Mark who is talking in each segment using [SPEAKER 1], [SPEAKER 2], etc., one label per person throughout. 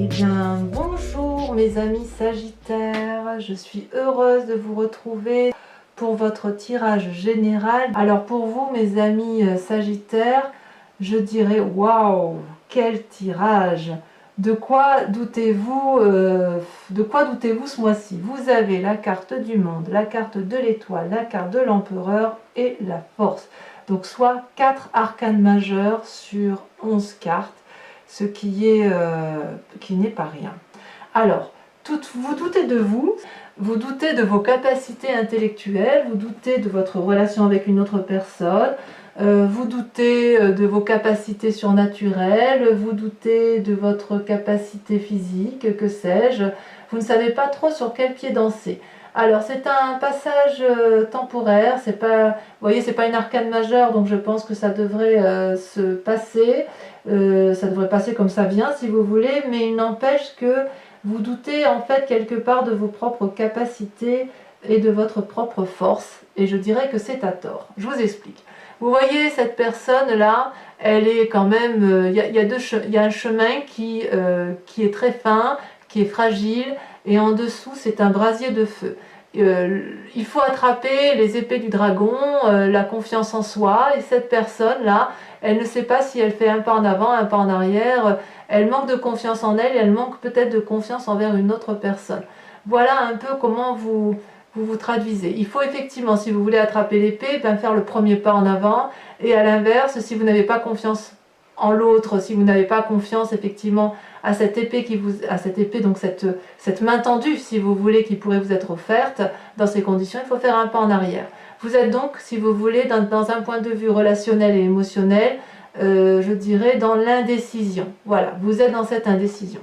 [SPEAKER 1] Eh bien, bonjour mes amis Sagittaires, je suis heureuse de vous retrouver pour votre tirage général. Alors pour vous mes amis Sagittaires, je dirais waouh, quel tirage! De quoi doutez-vous ce mois-ci? Vous avez la carte du monde, la carte de l'étoile, la carte de l'empereur et la force. Donc soit 4 arcanes majeurs sur 11 cartes, ce qui n'est pas rien. Alors, vous doutez de vous doutez de vos capacités intellectuelles, vous doutez de votre relation avec une autre personne, vous doutez de vos capacités surnaturelles, vous doutez de votre capacité physique, que sais-je, vous ne savez pas trop sur quel pied danser. Alors c'est un passage temporaire, c'est pas, vous voyez, c'est pas une arcane majeure, donc je pense que ça devrait se passer, ça devrait passer comme ça vient si vous voulez, mais il n'empêche que vous doutez en fait quelque part de vos propres capacités et de votre propre force, et je dirais que c'est à tort. Je vous explique. Vous voyez cette personne là, elle est quand même, il y a un chemin qui est très fin, qui est fragile, et en dessous c'est un brasier de feu. Il faut attraper les épées du dragon, la confiance en soi, et cette personne là, elle ne sait pas si elle fait un pas en avant, un pas en arrière, elle manque de confiance en elle et elle manque peut-être de confiance envers une autre personne. Voilà un peu comment vous traduisez. Il faut effectivement, si vous voulez attraper l'épée, faire le premier pas en avant, et à l'inverse, si vous n'avez pas confiance en l'autre, si vous n'avez pas confiance effectivement à cette épée donc cette main tendue, si vous voulez, qui pourrait vous être offerte, dans ces conditions, il faut faire un pas en arrière. Vous êtes donc, si vous voulez, dans un point de vue relationnel et émotionnel, je dirais dans l'indécision. Voilà, vous êtes dans cette indécision.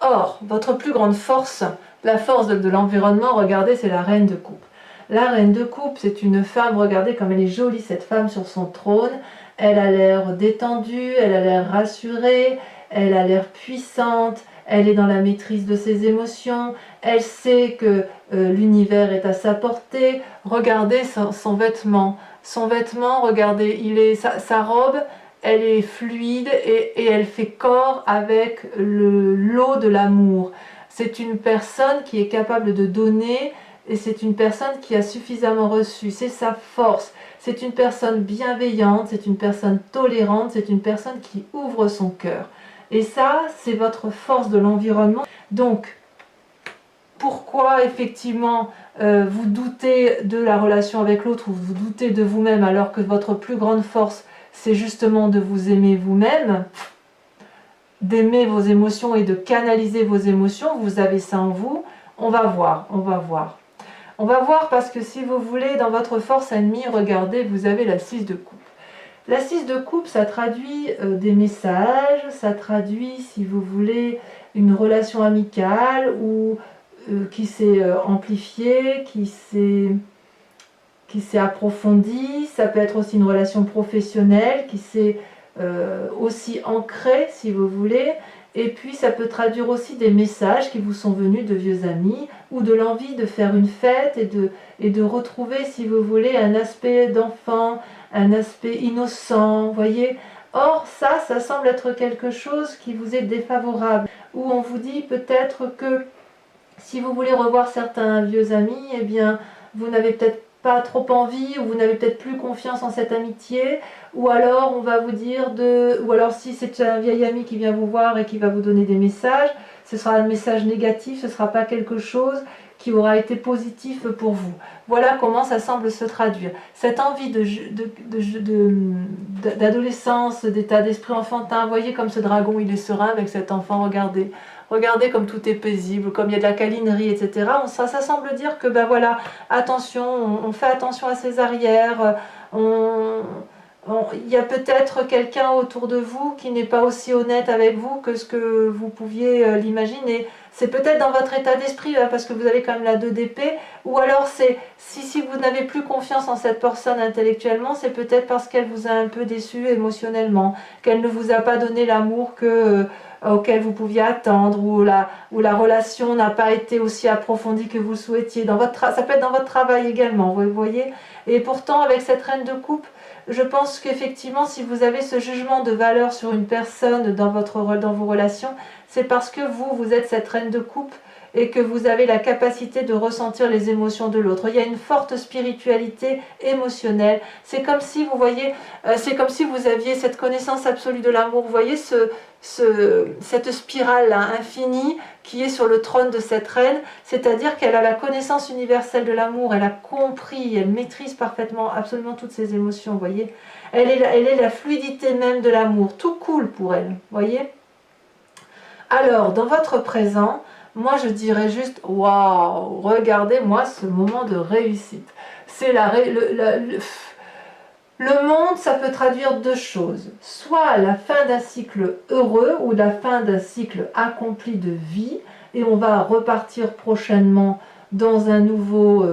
[SPEAKER 1] Or, votre plus grande force, la force de l'environnement, regardez, c'est la reine de coupe. La reine de coupe, c'est une femme, regardez comme elle est jolie cette femme sur son trône, elle a l'air détendue, elle a l'air rassurée, elle a l'air puissante, elle est dans la maîtrise de ses émotions, elle sait que l'univers est à sa portée. Regardez son vêtement, regardez, sa robe, elle est fluide et elle fait corps avec l'eau de l'amour. C'est une personne qui est capable de donner et c'est une personne qui a suffisamment reçu. C'est sa force. C'est une personne bienveillante, c'est une personne tolérante, c'est une personne qui ouvre son cœur. Et ça, c'est votre force de l'environnement. Donc, pourquoi effectivement vous doutez de la relation avec l'autre ou vous doutez de vous-même alors que votre plus grande force, c'est justement de vous aimer vous-même, d'aimer vos émotions et de canaliser vos émotions. Vous avez ça en vous. On va voir, on va voir. On va voir parce que si vous voulez, dans votre force ennemie, regardez, vous avez la 6 de coupe. La 6 de coupe, ça traduit des messages, ça traduit, si vous voulez, une relation amicale ou qui s'est amplifiée, qui s'est approfondie. Ça peut être aussi une relation professionnelle qui s'est aussi ancrée, si vous voulez. Et puis ça peut traduire aussi des messages qui vous sont venus de vieux amis ou de l'envie de faire une fête et de retrouver, si vous voulez, un aspect d'enfant, un aspect innocent, voyez. Or ça semble être quelque chose qui vous est défavorable, où on vous dit peut-être que si vous voulez revoir certains vieux amis, eh bien vous n'avez peut-être pas trop envie, ou vous n'avez peut-être plus confiance en cette amitié, ou alors on va vous dire ou alors si c'est un vieil ami qui vient vous voir et qui va vous donner des messages, ce sera un message négatif, ce ne sera pas quelque chose qui aura été positif pour vous. Voilà comment ça semble se traduire. Cette envie d'adolescence, d'état d'esprit enfantin, voyez comme ce dragon il est serein avec cet enfant, regardez. Regardez comme tout est paisible, comme il y a de la câlinerie, etc. Ça semble dire que, ben voilà, attention, on fait attention à ses arrières, il y a peut-être quelqu'un autour de vous qui n'est pas aussi honnête avec vous que ce que vous pouviez l'imaginer. C'est peut-être dans votre état d'esprit, hein, parce que vous avez quand même la 2 d'épée, ou alors c'est si vous n'avez plus confiance en cette personne intellectuellement, c'est peut-être parce qu'elle vous a un peu déçu émotionnellement, qu'elle ne vous a pas donné l'amour auquel vous pouviez attendre, ou la relation n'a pas été aussi approfondie que vous le souhaitiez. Ça peut être dans votre travail également, vous voyez. Et pourtant, avec cette reine de coupe, je pense qu'effectivement, si vous avez ce jugement de valeur sur une personne dans vos relations, c'est parce que vous êtes cette reine de coupe et que vous avez la capacité de ressentir les émotions de l'autre. Il y a une forte spiritualité émotionnelle. C'est comme si, vous voyez, c'est comme si vous aviez cette connaissance absolue de l'amour. Vous voyez cette spirale là, infinie qui est sur le trône de cette reine, c'est-à-dire qu'elle a la connaissance universelle de l'amour, elle a compris, elle maîtrise parfaitement absolument toutes ses émotions, vous voyez. Elle est la fluidité même de l'amour, tout coule pour elle, vous voyez. Alors, dans votre présent, moi je dirais juste, waouh, regardez-moi ce moment de réussite. C'est le monde, ça peut traduire deux choses. Soit la fin d'un cycle heureux ou la fin d'un cycle accompli de vie, et on va repartir prochainement dans un nouveau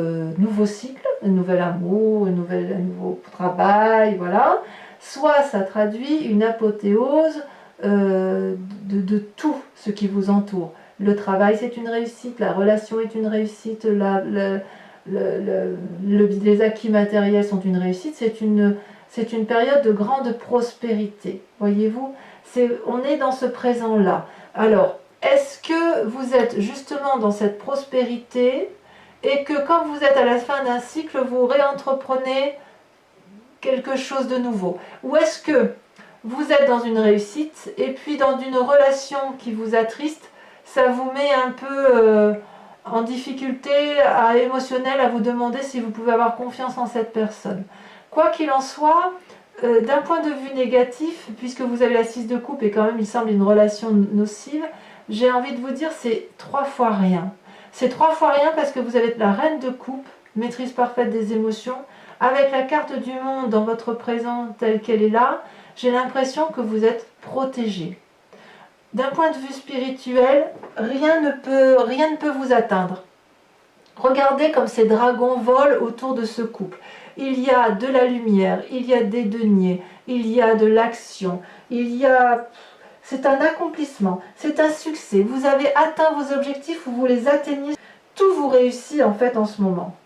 [SPEAKER 1] cycle, un nouvel amour, un nouveau travail, voilà. Soit ça traduit une apothéose de tout ce qui vous entoure. Le travail, c'est une réussite, la relation est une réussite, les acquis matériels sont une réussite, c'est une période de grande prospérité, voyez-vous, on est dans ce présent-là. Alors, est-ce que vous êtes justement dans cette prospérité et que quand vous êtes à la fin d'un cycle, vous réentreprenez quelque chose de nouveau? Ou est-ce que vous êtes dans une réussite et puis dans une relation qui vous attriste, ça vous met un peu en difficulté émotionnelle à vous demander si vous pouvez avoir confiance en cette personne. Quoi qu'il en soit, d'un point de vue négatif, puisque vous avez la 6 de coupe et quand même il semble une relation nocive, j'ai envie de vous dire c'est 3 fois rien. C'est 3 fois rien parce que vous avez la reine de coupe, maîtrise parfaite des émotions, avec la carte du monde dans votre présent telle qu'elle est là, j'ai l'impression que vous êtes protégé. D'un point de vue spirituel, rien ne peut vous atteindre. Regardez comme ces dragons volent autour de ce couple. Il y a de la lumière, il y a des deniers, il y a de l'action, c'est un accomplissement, c'est un succès. Vous avez atteint vos objectifs ou vous les atteignez. Tout vous réussit en fait en ce moment.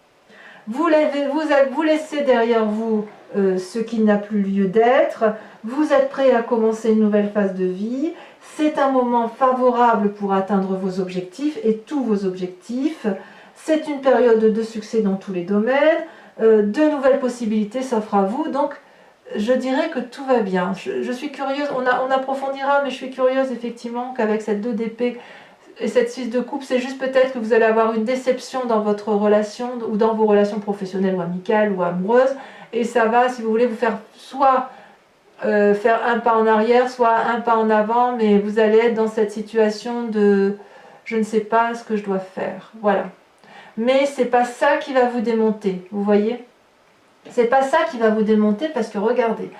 [SPEAKER 1] Vous laissez derrière vous ce qui n'a plus lieu d'être. Vous êtes prêt à commencer une nouvelle phase de vie. C'est un moment favorable pour atteindre vos objectifs et tous vos objectifs. C'est une période de succès dans tous les domaines. De nouvelles possibilités s'offrent à vous. Donc, je dirais que tout va bien. Je suis curieuse, on approfondira, mais je suis curieuse effectivement qu'avec cette 2 d'épée et cette 6 de coupe, c'est juste peut-être que vous allez avoir une déception dans votre relation ou dans vos relations professionnelles ou amicales ou amoureuses. Et ça va, si vous voulez, vous faire soit faire un pas en arrière, soit un pas en avant, mais vous allez être dans cette situation de je ne sais pas ce que je dois faire. Voilà. Mais c'est pas ça qui va vous démonter, vous voyez? C'est pas ça qui va vous démonter parce que regardez,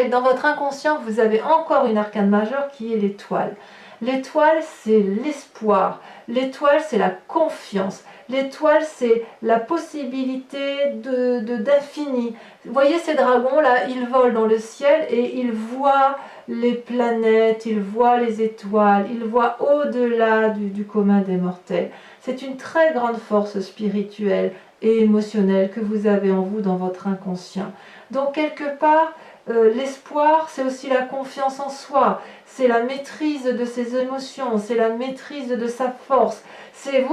[SPEAKER 1] dans votre inconscient, vous avez encore une arcane majeure qui est l'étoile. L'étoile, c'est l'espoir. L'étoile, c'est la confiance. L'étoile, c'est la possibilité d'infini. Vous voyez ces dragons-là, ils volent dans le ciel et ils voient les planètes, ils voient les étoiles, ils voient au-delà du commun des mortels. C'est une très grande force spirituelle et émotionnelle que vous avez en vous dans votre inconscient. Donc quelque part, l'espoir, c'est aussi la confiance en soi, c'est la maîtrise de ses émotions, c'est la maîtrise de sa force. C'est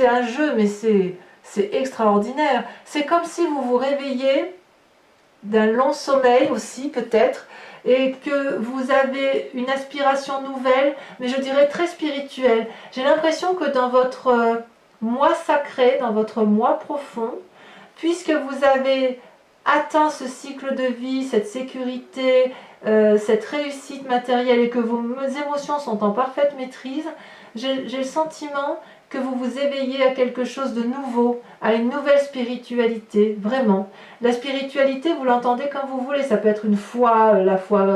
[SPEAKER 1] un jeu, mais c'est extraordinaire. C'est comme si vous vous réveillez d'un long sommeil aussi, peut-être, et que vous avez une aspiration nouvelle, mais je dirais très spirituelle. J'ai l'impression que dans votre moi sacré, dans votre moi profond, puisque vous avez atteint ce cycle de vie, cette sécurité, cette réussite matérielle et que vos émotions sont en parfaite maîtrise, j'ai le sentiment que vous vous éveillez à quelque chose de nouveau, à une nouvelle spiritualité, vraiment. La spiritualité, vous l'entendez comme vous voulez, ça peut être une foi, la foi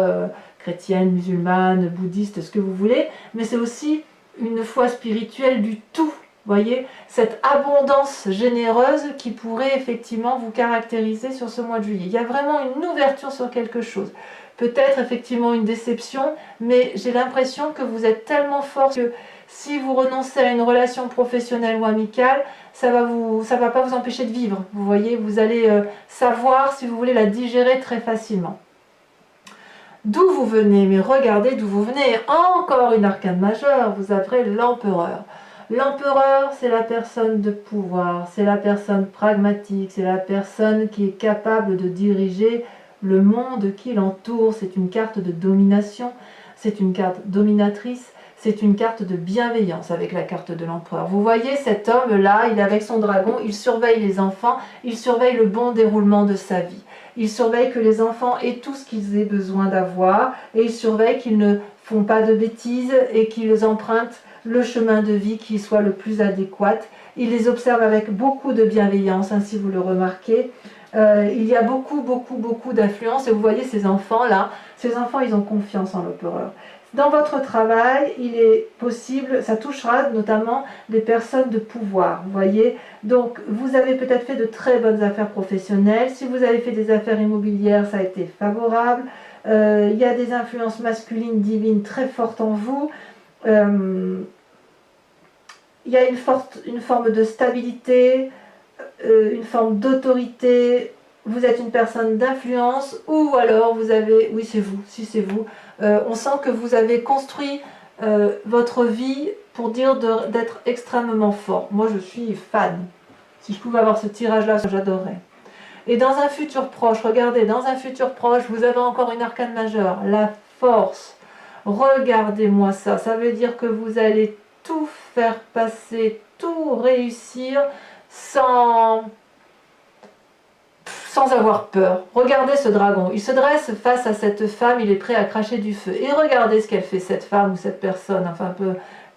[SPEAKER 1] chrétienne, musulmane, bouddhiste, ce que vous voulez, mais c'est aussi une foi spirituelle du tout. Voyez, cette abondance généreuse qui pourrait effectivement vous caractériser sur ce mois de juillet. Il y a vraiment une ouverture sur quelque chose. Peut-être effectivement une déception, mais j'ai l'impression que vous êtes tellement fort que Si vous renoncez à une relation professionnelle ou amicale, ça va pas vous empêcher de vivre. Vous voyez, vous allez savoir si vous voulez la digérer très facilement. D'où vous venez, mais regardez d'où vous venez. Encore une arcane majeure, vous avez l'empereur. L'empereur, c'est la personne de pouvoir, c'est la personne pragmatique, c'est la personne qui est capable de diriger le monde qui l'entoure. C'est une carte de domination, c'est une carte dominatrice, c'est une carte de bienveillance avec la carte de l'empereur. Vous voyez cet homme-là, il est avec son dragon, il surveille les enfants, il surveille le bon déroulement de sa vie. Il surveille que les enfants aient tout ce qu'ils aient besoin d'avoir et il surveille qu'ils ne font pas de bêtises et qu'ils empruntent le chemin de vie qui soit le plus adéquat. Il les observe avec beaucoup de bienveillance, hein, si vous le remarquez. Il y a beaucoup d'influence et vous voyez ces enfants-là, ces enfants ils ont confiance en l'empereur. Dans votre travail, il est possible, ça touchera notamment des personnes de pouvoir, vous voyez. Donc, vous avez peut-être fait de très bonnes affaires professionnelles. Si vous avez fait des affaires immobilières, ça a été favorable. Il y a des influences masculines divines très fortes en vous. Il y a une forme de stabilité, une forme d'autorité. Vous êtes une personne d'influence ou alors vous avez, oui c'est vous, si c'est vous, on sent que vous avez construit votre vie pour dire d'être extrêmement fort. Moi je suis fan. Si je pouvais avoir ce tirage-là, j'adorerais. Et dans un futur proche, regardez, dans un futur proche, vous avez encore une arcane majeure, la force. Regardez-moi ça, ça veut dire que vous allez tout faire passer, tout réussir sans avoir peur. Regardez ce dragon, il se dresse face à cette femme, il est prêt à cracher du feu. Et regardez ce qu'elle fait, cette femme ou cette personne, enfin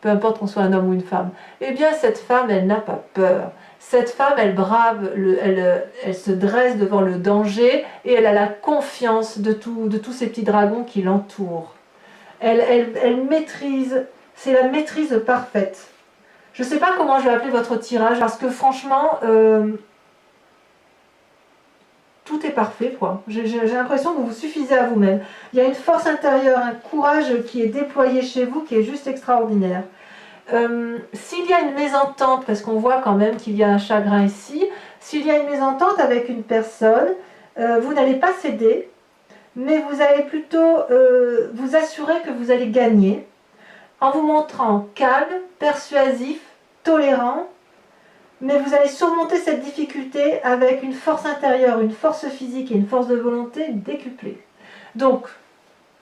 [SPEAKER 1] peu importe qu'on soit un homme ou une femme. Eh bien cette femme, elle n'a pas peur. Cette femme, elle brave, elle se dresse devant le danger et elle a la confiance de tous ces petits dragons qui l'entourent. Elle maîtrise, c'est la maîtrise parfaite. Je ne sais pas comment je vais appeler votre tirage parce que franchement... tout est parfait, quoi. J'ai l'impression que vous vous suffisez à vous-même. Il y a une force intérieure, un courage qui est déployé chez vous, qui est juste extraordinaire. S'il y a une mésentente, parce qu'on voit quand même qu'il y a un chagrin ici, s'il y a une mésentente avec une personne, vous n'allez pas céder, mais vous allez plutôt vous assurer que vous allez gagner, en vous montrant calme, persuasif, tolérant, mais vous allez surmonter cette difficulté avec une force intérieure, une force physique et une force de volonté décuplée. Donc,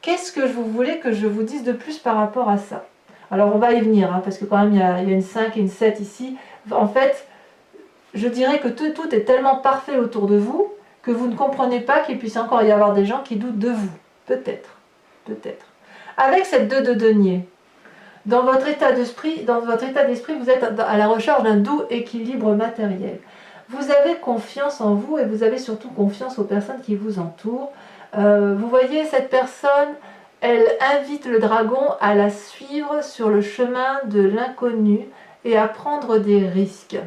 [SPEAKER 1] qu'est-ce que vous voulez que je vous dise de plus par rapport à ça? Alors, on va y venir, hein, parce que quand même, il y a une 5 et une 7 ici. En fait, je dirais que tout est tellement parfait autour de vous que vous ne comprenez pas qu'il puisse encore y avoir des gens qui doutent de vous. Peut-être, peut-être. Avec cette 2 de denier, dans votre état d'esprit, vous êtes à la recherche d'un doux équilibre matériel. Vous avez confiance en vous et vous avez surtout confiance aux personnes qui vous entourent. Vous voyez, cette personne, elle invite le dragon à la suivre sur le chemin de l'inconnu et à prendre des risques.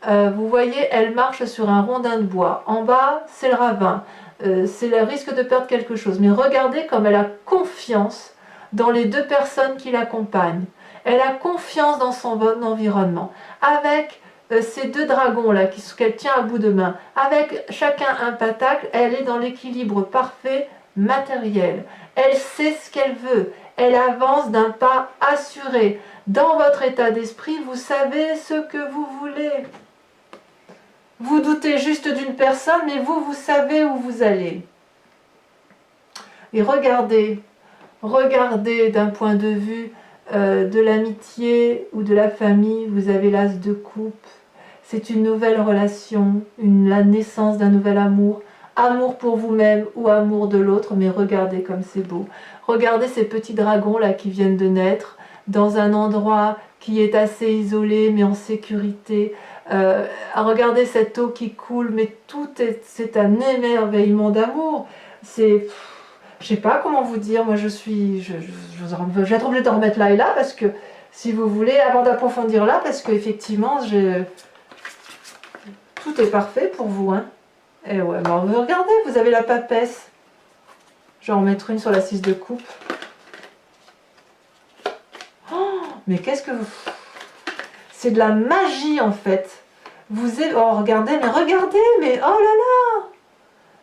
[SPEAKER 1] Vous voyez, elle marche sur un rondin de bois. En bas, c'est le ravin. C'est le risque de perdre quelque chose. Mais regardez comme elle a confiance dans les 2 personnes qui l'accompagnent. Elle a confiance dans son environnement. Avec ces 2 dragons-là qu'elle tient à bout de main, avec chacun un pentacle, elle est dans l'équilibre parfait matériel. Elle sait ce qu'elle veut. Elle avance d'un pas assuré. Dans votre état d'esprit, vous savez ce que vous voulez. Vous doutez juste d'une personne, mais vous savez où vous allez. Et regardez d'un point de vue de l'amitié ou de la famille, vous avez l'as de coupe. C'est une nouvelle relation, la naissance d'un nouvel amour. Amour pour vous-même ou amour de l'autre, mais regardez comme c'est beau. Regardez ces petits dragons là qui viennent de naître dans un endroit qui est assez isolé mais en sécurité. Regardez cette eau qui coule, mais c'est un émerveillement d'amour. C'est... Je sais pas comment vous dire, moi je vais être obligée de remettre là et là parce que si vous voulez, avant d'approfondir là, parce qu'effectivement, tout est parfait pour vous. Hein. Et ouais, alors regardez, vous avez la papesse. Je vais en mettre une sur la 6 de coupe. Oh, Mais qu'est-ce que vous... C'est de la magie en fait. Vous êtes... Oh, regardez, mais oh là là!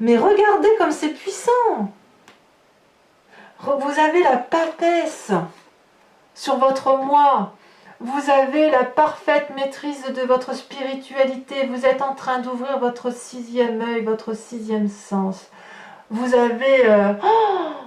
[SPEAKER 1] Mais regardez comme c'est puissant! Vous avez la papesse sur votre moi. Vous avez la parfaite maîtrise de votre spiritualité. Vous êtes en train d'ouvrir votre sixième œil, votre sixième sens. Vous avez...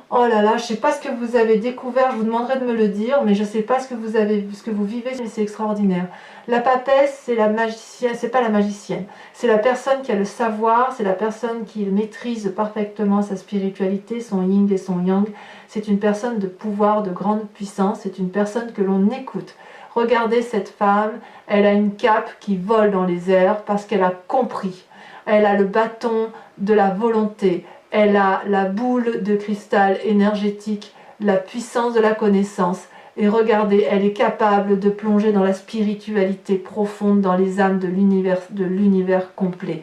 [SPEAKER 1] oh là là, je ne sais pas ce que vous avez découvert, je vous demanderai de me le dire, mais je ne sais pas ce que vous vivez, mais c'est extraordinaire. La papesse, c'est la magicienne, c'est pas la magicienne, c'est la personne qui a le savoir, c'est la personne qui maîtrise parfaitement sa spiritualité, son yin et son yang. C'est une personne de pouvoir, de grande puissance, c'est une personne que l'on écoute. Regardez cette femme, elle a une cape qui vole dans les airs parce qu'elle a compris. Elle a le bâton de la volonté. Elle a la boule de cristal énergétique, la puissance de la connaissance. Et regardez, elle est capable de plonger dans la spiritualité profonde, dans les âmes de l'univers complet.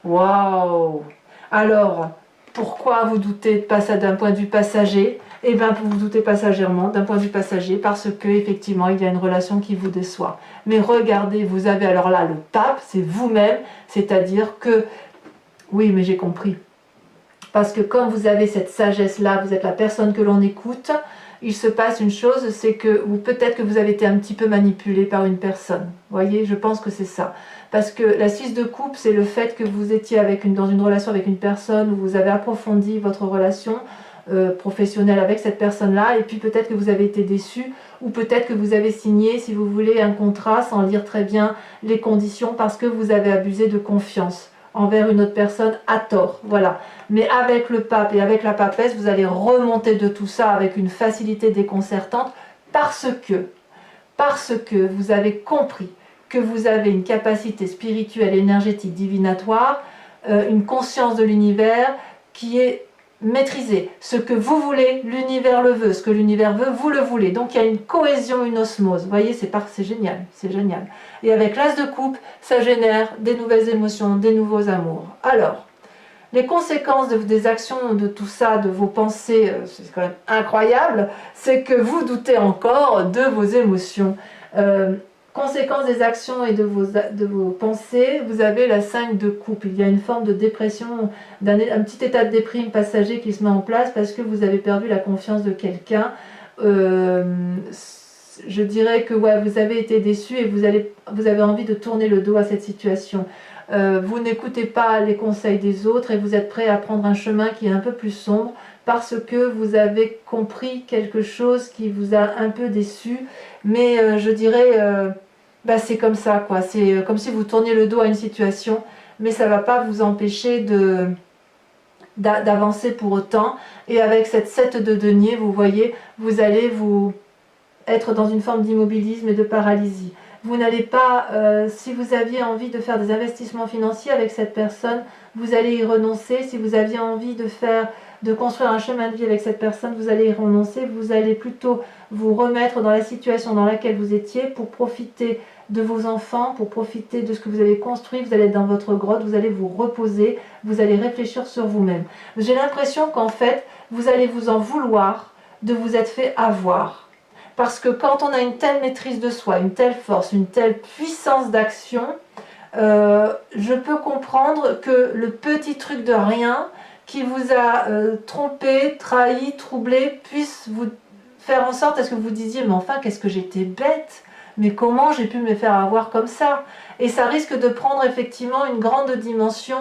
[SPEAKER 1] Waouh! Alors, pourquoi vous doutez de ça d'un point de vue passager? Eh bien, vous doutez passagèrement d'un point de vue passager parce que effectivement, il y a une relation qui vous déçoit. Mais regardez, vous avez alors là le pape, c'est vous-même, c'est-à-dire que... Oui, mais j'ai compris. Parce que quand vous avez cette sagesse-là, vous êtes la personne que l'on écoute, il se passe une chose, c'est que, ou peut-être que vous avez été un petit peu manipulé par une personne. Vous voyez, je pense que c'est ça. Parce que la 6 de coupe, c'est le fait que vous étiez dans une relation avec une personne, où vous avez approfondi votre relation professionnelle avec cette personne-là, et puis peut-être que vous avez été déçu, ou peut-être que vous avez signé, si vous voulez, un contrat sans lire très bien les conditions, parce que vous avez abusé de confiance envers une autre personne à tort, voilà. Mais avec le pape et avec la papesse, vous allez remonter de tout ça avec une facilité déconcertante parce que vous avez compris que vous avez une capacité spirituelle, énergétique, divinatoire, une conscience de l'univers qui est maîtrisée. Ce que vous voulez, l'univers le veut. Ce que l'univers veut, vous le voulez. Donc il y a une cohésion, une osmose. Vous voyez, c'est génial, c'est génial. Et avec l'as de coupe, ça génère des nouvelles émotions, des nouveaux amours. Alors, les conséquences des actions, de tout ça, de vos pensées, c'est quand même incroyable, c'est que vous doutez encore de vos émotions. Conséquence des actions et de vos pensées, vous avez la 5 de coupe. Il y a une forme de dépression, un petit état de déprime passager qui se met en place parce que vous avez perdu la confiance de quelqu'un. Je dirais que ouais, vous avez été déçu et vous avez envie de tourner le dos à cette situation. Vous n'écoutez pas les conseils des autres et vous êtes prêt à prendre un chemin qui est un peu plus sombre parce que vous avez compris quelque chose qui vous a un peu déçu. Mais je dirais, c'est comme ça, quoi. C'est comme si vous tourniez le dos à une situation, mais ça ne va pas vous empêcher d'avancer pour autant. Et avec cette 7 de denier, vous voyez, vous allez vous être dans une forme d'immobilisme et de paralysie. Vous n'allez pas, si vous aviez envie de faire des investissements financiers avec cette personne, vous allez y renoncer. Si vous aviez envie de construire un chemin de vie avec cette personne, vous allez y renoncer. Vous allez plutôt vous remettre dans la situation dans laquelle vous étiez pour profiter de vos enfants, pour profiter de ce que vous avez construit. Vous allez être dans votre grotte, vous allez vous reposer, vous allez réfléchir sur vous-même. J'ai l'impression qu'en fait, vous allez vous en vouloir de vous être fait avoir. Parce que quand on a une telle maîtrise de soi, une telle force, une telle puissance d'action, je peux comprendre que le petit truc de rien qui vous a trompé, trahi, troublé, puisse vous faire en sorte à ce que vous disiez « mais enfin, qu'est-ce que j'étais bête, mais comment j'ai pu me faire avoir comme ça ?» Et ça risque de prendre effectivement une grande dimension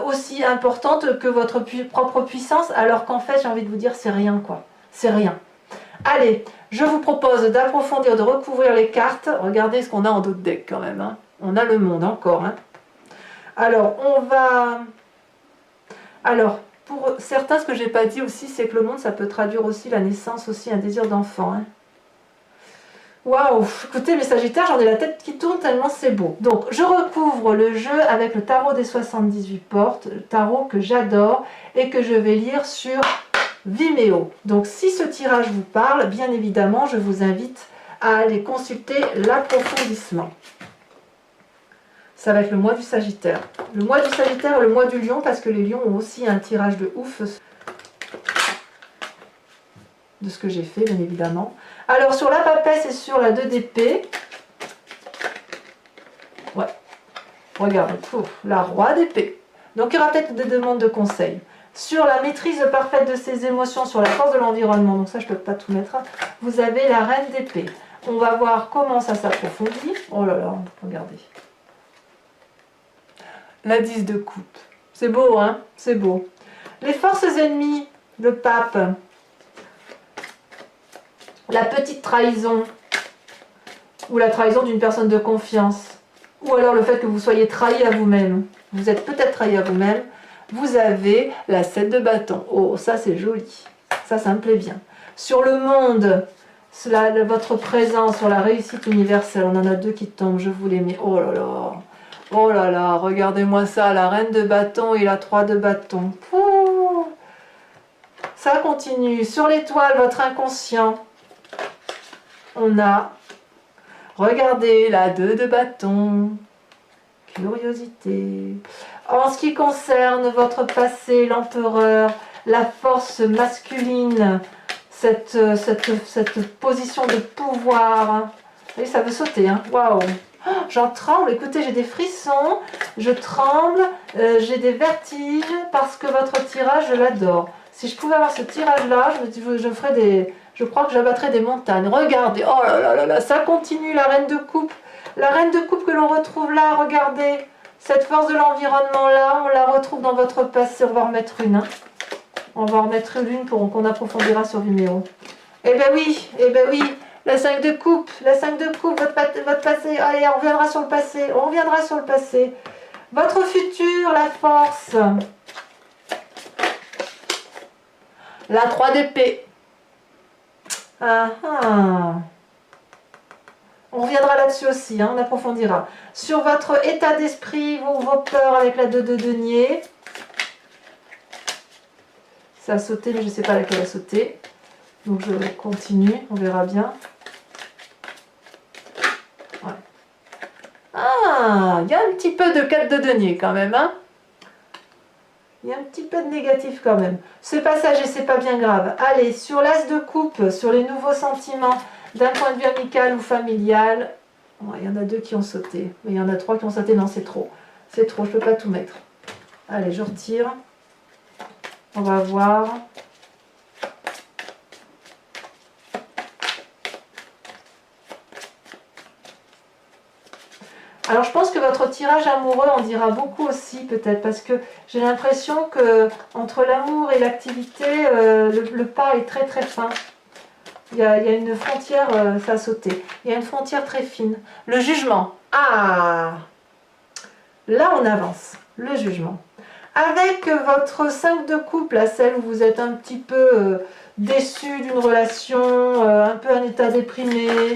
[SPEAKER 1] aussi importante que votre propre puissance, alors qu'en fait, j'ai envie de vous dire, c'est rien, quoi. C'est rien. Allez, je vous propose d'approfondir, de recouvrir les cartes. Regardez ce qu'on a en dos de deck quand même. Hein. On a le monde encore. Hein. Alors, on va... Alors, pour certains, ce que je n'ai pas dit aussi, c'est que le monde, ça peut traduire aussi la naissance, aussi un désir d'enfant. Hein. Waouh, écoutez, mes Sagittaires, j'en ai la tête qui tourne tellement c'est beau. Donc, je recouvre le jeu avec le tarot des 78 portes, le tarot que j'adore et que je vais lire sur Vimeo. Donc si ce tirage vous parle, bien évidemment, je vous invite à aller consulter l'approfondissement. Ça va être le mois du Sagittaire. Le mois du Sagittaire et le mois du Lion, parce que les Lions ont aussi un tirage de ouf de ce que j'ai fait, bien évidemment. Alors sur la papesse et sur la 2 d'épée, ouais, regardez, la roi d'épée. Donc il y aura peut-être des demandes de conseils. Sur la maîtrise parfaite de ses émotions, sur la force de l'environnement, donc ça je ne peux pas tout mettre, vous avez la reine d'épée. On va voir comment ça s'approfondit. Oh là là, regardez. La 10 de coupe. C'est beau, hein? C'est beau. Les forces ennemies, le pape. La petite trahison. Ou la trahison d'une personne de confiance. Ou alors le fait que vous soyez trahi à vous-même. Vous êtes peut-être trahi à vous-même. Vous avez la 7 de bâton. Oh, ça c'est joli. Ça me plaît bien. Sur le monde, votre présence, sur la réussite universelle, on en a 2 qui tombent, je vous les mets. Oh là là. Oh là là, regardez-moi ça, la reine de bâton et la 3 de bâton. Pouh. Ça continue. Sur l'étoile, votre inconscient, on a, regardez, la 2 de bâton. Curiosité. En ce qui concerne votre passé, l'empereur, la force masculine, cette position de pouvoir. Et ça veut sauter, hein. Waouh! J'en tremble, écoutez, j'ai des frissons, je tremble, j'ai des vertiges parce que votre tirage, je l'adore. Si je pouvais avoir ce tirage-là, je crois que j'abattrais des montagnes. Regardez, oh là là là là, ça continue, la reine de coupe. La reine de coupe que l'on retrouve là, regardez. Cette force de l'environnement là, on la retrouve dans votre passé. On va en remettre une. Hein. On va en remettre une qu'on approfondira sur Vimeo. Eh ben oui. La 5 de coupe, votre passé. Allez, on reviendra sur le passé. Votre futur, la force. La 3 d'épée. Ah ah. On reviendra là-dessus aussi, hein, on approfondira. Sur votre état d'esprit, vos peurs avec la 2 de denier. Ça a sauté, mais je ne sais pas laquelle a sauté. Donc je continue, on verra bien. Ouais. Ah, il y a un petit peu de 4 de denier quand même, hein. Il y a un petit peu de négatif quand même. C'est passager, c'est pas bien grave. Allez, sur l'as de coupe, sur les nouveaux sentiments d'un point de vue amical ou familial. Ouais, il y en a 2 qui ont sauté. Mais il y en a 3 qui ont sauté. Non, c'est trop. C'est trop, je peux pas tout mettre. Allez, je retire. On va voir. Alors je pense que votre tirage amoureux en dira beaucoup aussi peut-être parce que j'ai l'impression que entre l'amour et l'activité, le pas est très très fin. Il y a une frontière, ça a sauté. Il y a une frontière très fine. Le jugement. Ah! Là on avance. Le jugement. Avec votre 5 de coupe, là, celle où vous êtes un petit peu déçu d'une relation, un peu en état déprimé.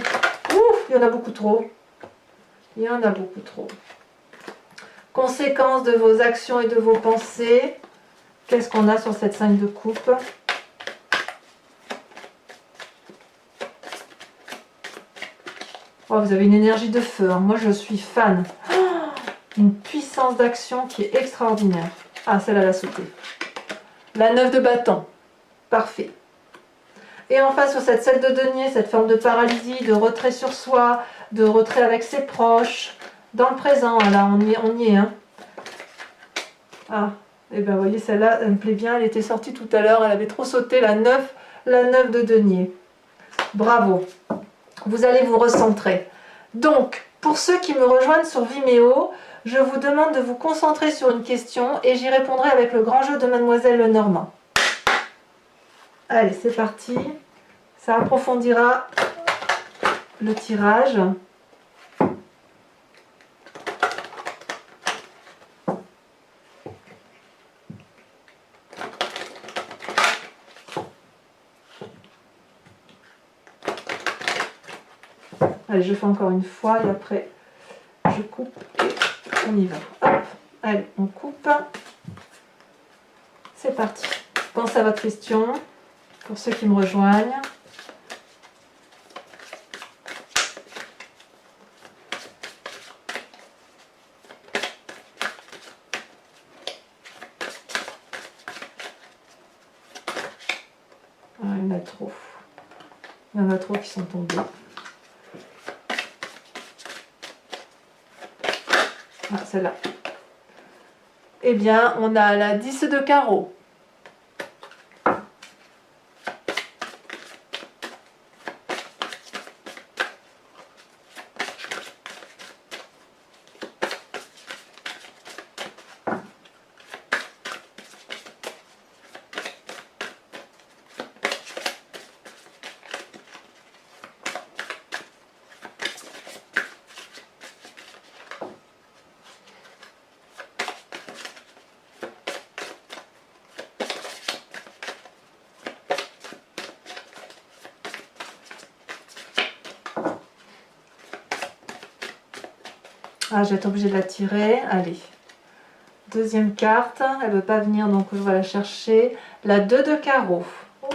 [SPEAKER 1] Ouf, il y en a beaucoup trop. Il y en a beaucoup trop. Conséquences de vos actions et de vos pensées. Qu'est-ce qu'on a sur cette 5 de coupe? Oh, vous avez une énergie de feu. Hein. Moi, je suis fan. Oh, une puissance d'action qui est extraordinaire. Ah, celle-là, elle a sauté. La 9 de bâton. Parfait. Et enfin, sur cette 7 de denier, cette forme de paralysie, de retrait sur soi, de retrait avec ses proches, dans le présent, là, on y est. Hein. Ah, et bien, vous voyez, celle-là, elle me plaît bien, elle était sortie tout à l'heure, elle avait trop sauté, la 9 de denier. Bravo. Vous allez vous recentrer. Donc, pour ceux qui me rejoignent sur Vimeo, je vous demande de vous concentrer sur une question et j'y répondrai avec le grand jeu de Mademoiselle Lenormand. Allez, c'est parti. Ça approfondira le tirage. Allez, je fais encore une fois et après je coupe et on y va. Hop, allez, on coupe. C'est parti. Pensez à votre question pour ceux qui me rejoignent. Ah, il y en a trop. Il y en a trop qui sont tombés. Ah, celle-là. Eh bien, on a la 10 de carreau. Ah, je vais être obligée de la tirer. Allez. Deuxième carte. Elle ne veut pas venir, donc je vais la chercher. La 2 de carreau.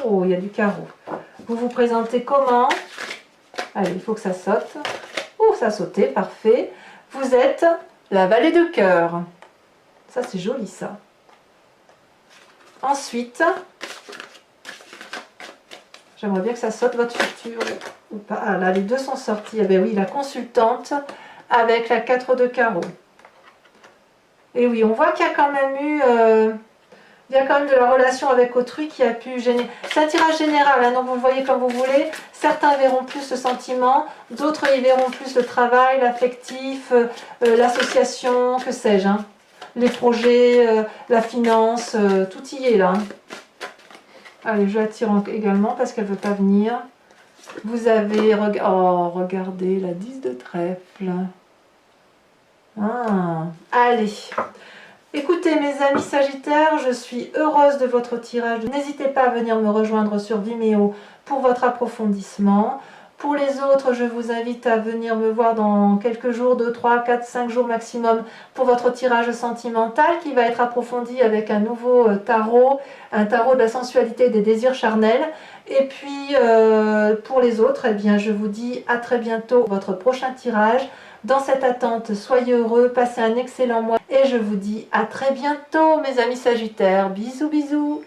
[SPEAKER 1] Oh, il y a du carreau. Vous vous présentez comment? Allez, il faut que ça saute. Oh, ça a sauté, parfait. Vous êtes la vallée de cœur. Ça, c'est joli, ça. Ensuite, j'aimerais bien que ça saute votre futur. Ou pas. Ah, là, les deux sont sortis. Eh bien oui, la consultante avec la 4 de carreau. Et oui, on voit qu'il y a quand même eu... il y a quand même de la relation avec autrui qui a pu gêner. C'est un tirage général, hein, donc vous le voyez comme vous voulez. Certains verront plus le sentiment, d'autres y verront plus le travail, l'affectif, l'association, que sais-je. Hein. Les projets, la finance, tout y est là. Hein. Allez, je la tire également parce qu'elle ne veut pas venir. Vous avez... Oh, regardez, la 10 de trèfle. Ah, allez. Écoutez mes amis Sagittaires, je suis heureuse de votre tirage. N'hésitez pas à venir me rejoindre sur Vimeo pour votre approfondissement. Pour les autres, je vous invite à venir me voir dans quelques jours, 2, 3, 4, 5 jours maximum pour votre tirage sentimental qui va être approfondi avec un nouveau tarot, un tarot de la sensualité et des désirs charnels. Et puis pour les autres, eh bien, je vous dis à très bientôt pour votre prochain tirage. Dans cette attente, soyez heureux, passez un excellent mois et je vous dis à très bientôt mes amis Sagittaires. Bisous bisous.